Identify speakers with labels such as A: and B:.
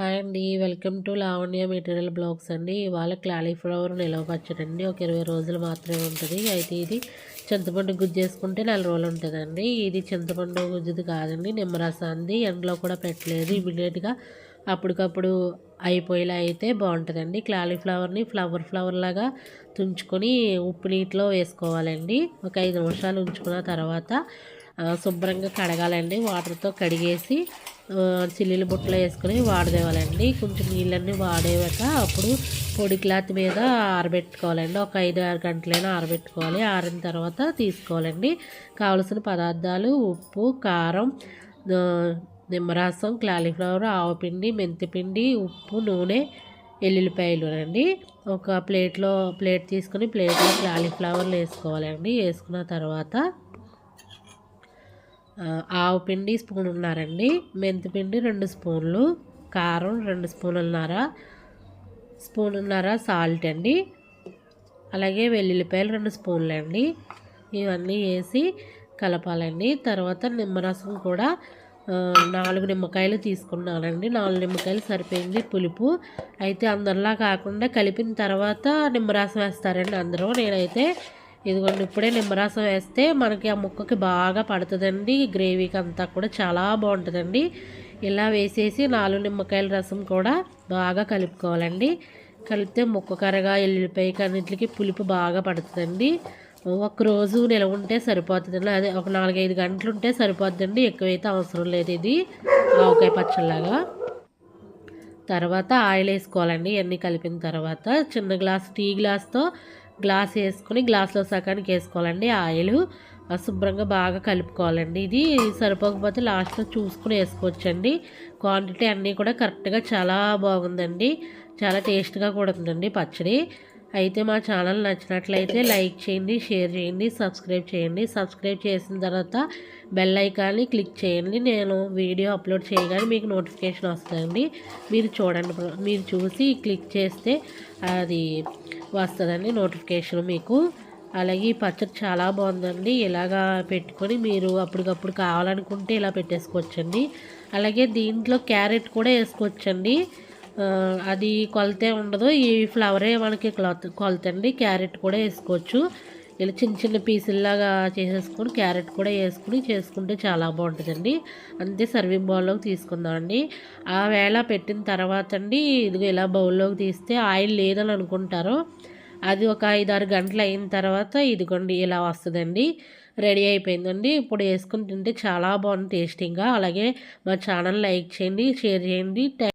A: Hi అండి. Welcome to Lavanya material blogs అండి. ఇవాళ క్లాలీఫ్లవర్ నిలవ పచ్చడి అండి. ఒక 20 రోజులు మాత్రమే ఉంటుంది. అయితే ఇది చింతపండు గుజ్జు చేసుకుంటే 4 రోజులు ఉంటుందండి. ఇది చింతపండు గుజ్జుది కాదండి, నిమ్మరసాంది. ఎండలో కూడా పెట్టలేదు, ఇమీడియట్గా అప్పటికప్పుడు అయిపోయేలా అయితే బాగుంటుందండి. క్లాలీఫ్లవర్ని ఫ్లవర్ లాగా తుంచుకొని ఉప్పు నీటిలో వేసుకోవాలండి. ఒక 5 నిమిషాలు ఉంచుకున్న తర్వాత శుభ్రంగా కడగాలండి. వాటర్తో కడిగేసి చిల్లీల బుట్టలో వేసుకొని వాడదేవాలండి. కొంచెం నీళ్ళన్నీ వాడేవాక అప్పుడు పొడి క్లాత్ మీద ఆరబెట్టుకోవాలండి. ఒక 5-6 గంటలైనా ఆరబెట్టుకోవాలి. ఆరిన తర్వాత తీసుకోవాలండి. కావలసిన పదార్థాలు ఉప్పు, కారం, నిమ్మరసం, క్లాలీఫ్లవర్, ఆవపిండి, మెంతిపిండి, ఉప్పు, నూనె, ఎల్లుల్లిపాయలు అండి. ఒక ప్లేట్ తీసుకొని ప్లేట్లో క్లాలీఫ్లవర్లు వేసుకోవాలండి. వేసుకున్న తర్వాత ఆవపిండి స్పూనున్నారండి, మెంతిపిండి 2 స్పూన్లు, కారం 2 స్పూనున్నర సాల్ట్ అండి, అలాగే వెల్లుల్లిపాయలు 2 స్పూన్లు అండి. ఇవన్నీ వేసి కలపాలండి. తర్వాత నిమ్మరసం కూడా 4 నిమ్మకాయలు తీసుకున్నానండి. 4 నిమ్మకాయలు సరిపోయింది పులుపు. అయితే అందరిలా కాకుండా కలిపిన తర్వాత నిమ్మరసం వేస్తారండి అందరూ. నేనైతే ఇదిగోండి ఇప్పుడే నిమ్మరసం వేస్తే మనకి ఆ ముక్కకి బాగా పడుతుందండి. గ్రేవీకి అంతా కూడా చాలా బాగుంటుందండి. ఇలా వేసేసి 4 నిమ్మకాయల రసం కూడా బాగా కలుపుకోవాలండి. కలిపితే ముక్క కరగా ఎల్లుల్లిపాయ అన్నింటికి పులుపు బాగా పడుతుందండి. ఒకరోజు నిలవ ఉంటే సరిపోతుందండి. అదే ఒక 4-5 గంటలు ఉంటే సరిపోతుందండి. ఎక్కువైతే అవసరం లేదు. ఇది ఆవకాయ పచ్చడిలాగా. తర్వాత ఆయిల్ వేసుకోవాలండి. ఇవన్నీ కలిపిన తర్వాత చిన్న టీ గ్లాస్తో గ్లాస్ వేసుకొని గ్లాస్లో సగానికి వేసుకోవాలండి ఆయిల్. శుభ్రంగా బాగా కలుపుకోవాలండి. ఇది సరిపోకపోతే లాస్ట్లో చూసుకుని వేసుకోవచ్చండి. క్వాంటిటీ అన్నీ కూడా కరెక్ట్గా చాలా బాగుందండి. చాలా టేస్ట్గా కూడా ఉందండి పచ్చడి. అయితే మా ఛానల్ నచ్చినట్లయితే లైక్ చేయండి, షేర్ చేయండి, సబ్స్క్రైబ్ చేయండి. సబ్స్క్రైబ్ చేసిన తర్వాత బెల్ ఐకాన్ని క్లిక్ చేయండి. నేను వీడియో అప్లోడ్ చేయగానే మీకు నోటిఫికేషన్ వస్తుందండి. మీరు చూడండి, మీరు చూసి క్లిక్ చేస్తే అది వస్తుందండి నోటిఫికేషన్ మీకు. అలాగే ఈ పచ్చడి చాలా బాగుందండి. ఇలాగా పెట్టుకొని మీరు అప్పటికప్పుడు కావాలనుకుంటే ఇలా పెట్టేసుకోవచ్చండి. అలాగే దీంట్లో క్యారెట్ కూడా వేసుకోవచ్చండి. అది కొలతే ఉండదు. ఈ ఫ్లవరే మనకి కొలత అండి. క్యారెట్ కూడా వేసుకోవచ్చు. ఇలా చిన్న చిన్న పీసుల్లాగా చేసేసుకొని క్యారెట్ కూడా వేసుకుని చేసుకుంటే చాలా బాగుంటుందండి. అంతే సర్వింగ్ బౌల్లోకి తీసుకుందామండి. ఆ వేళ పెట్టిన తర్వాత అండి ఇదిగో ఇలా బౌల్లోకి తీస్తే ఆయిల్ లేదని అనుకుంటారు. అది ఒక 5-6 గంటలు అయిన తర్వాత ఇదిగోండి ఇలా వస్తుందండి. రెడీ అయిపోయిందండి. ఇప్పుడు వేసుకుని తింటే చాలా బాగుంది టేస్టింగ్గా. అలాగే మా ఛానల్ లైక్ చేయండి, షేర్ చేయండి.